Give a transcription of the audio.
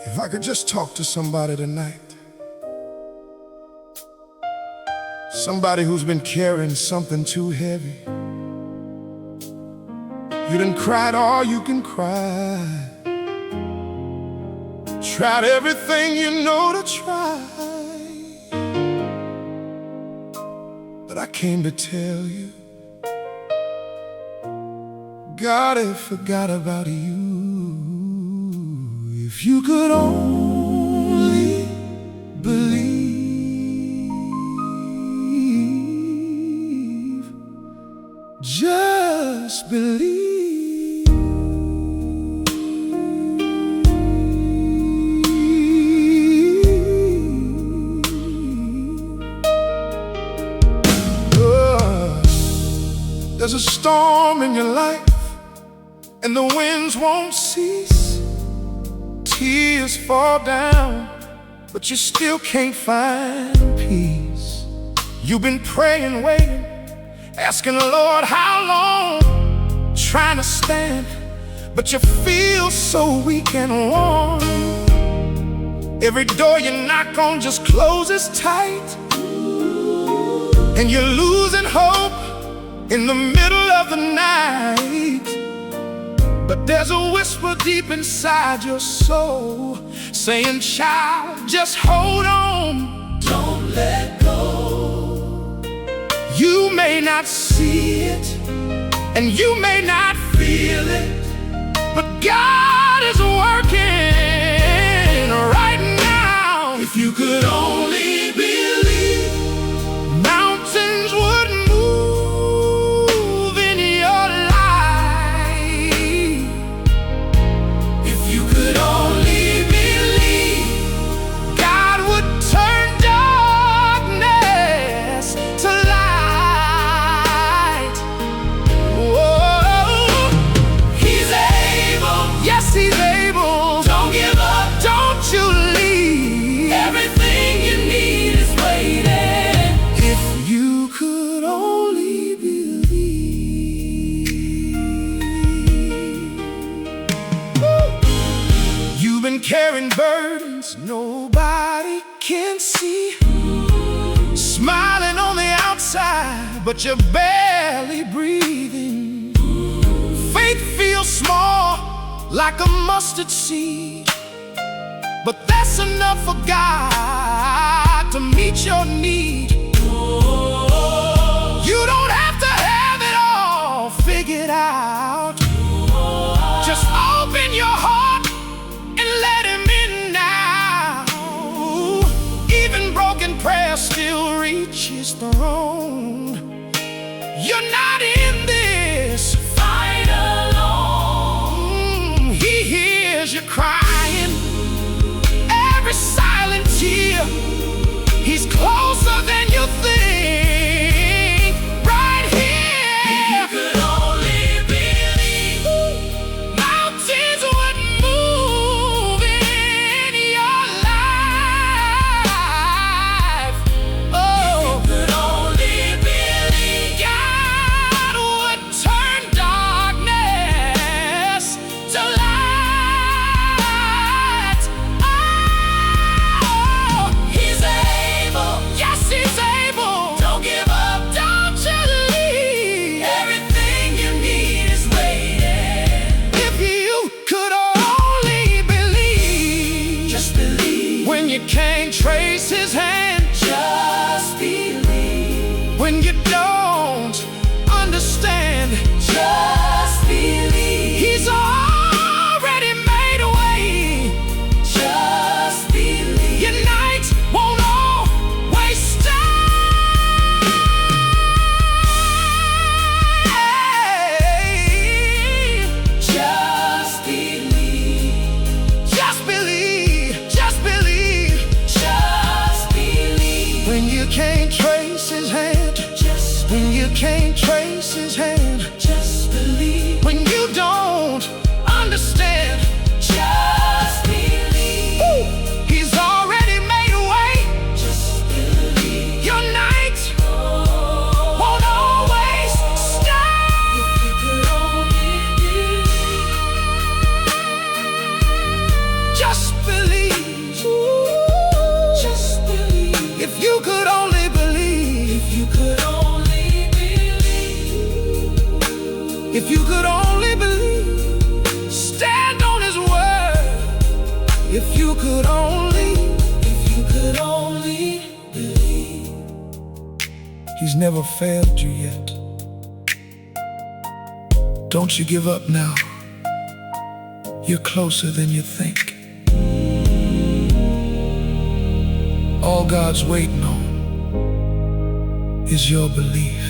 If I could just talk to somebody tonight, somebody who's been carrying something too heavy. You done cried all you can cry, tried everything you know to try, but I came to tell you, God ain't forgot about you. If you could only believe, just believe. There's a storm in your life, and the winds won't cease. Tears fall down, but you still can't find peace. You've been praying, waiting, asking the Lord how long, trying to stand, but you feel so weak and worn. Every door you knock on just closes tight, and you're losing hope in the middle of the night. But there's a whisper deep inside your soul saying, child, just hold on, don't let go. You may not see it, and you may not feel it, but God is working right now. If you could only believe, mountains would move in your life. If you could only believe, God would turn darkness to light. Whoa, He's able, yes, He's able. Don't give up, don't you leave. Everything you need is waiting. If you could only believe. You've been carrying burdens nobody can see, smiling on the outside, but you're barely breathing. Faith feels small, like a mustard seed, but that's enough for God to meet your need. You don't have to have it all figured out. Just open your heart and let Him in now. Even broken prayer still reaches the throne. You're not in this fight alone. He hears you crying, every silent tear. He's closer than you think, right here. If you could only believe, mountains would move in your life. Oh, if you could only believe, God would turn darkness to light. Oh, He's able, yes, He's able. Don't give up, don't you leave. Everything you need is waiting. If you could only believe, just believe. When you can't trace His hand, just believe. When you don't understand, just believe. He's already made a way, just believe. Your night won't always stay. Just believe, just believe, just believe, just believe. When you can't trace His hand, just when you can't trace His hand, just believe. When you don't understand, just believe. He's already made a way, just believe. Your night won't always stay. If you could only believe, just believe. If you could only believe, stand on His word. If you could only believe. He's never failed you yet. Don't you give up now. You're closer than you think. All God's waiting on is your belief.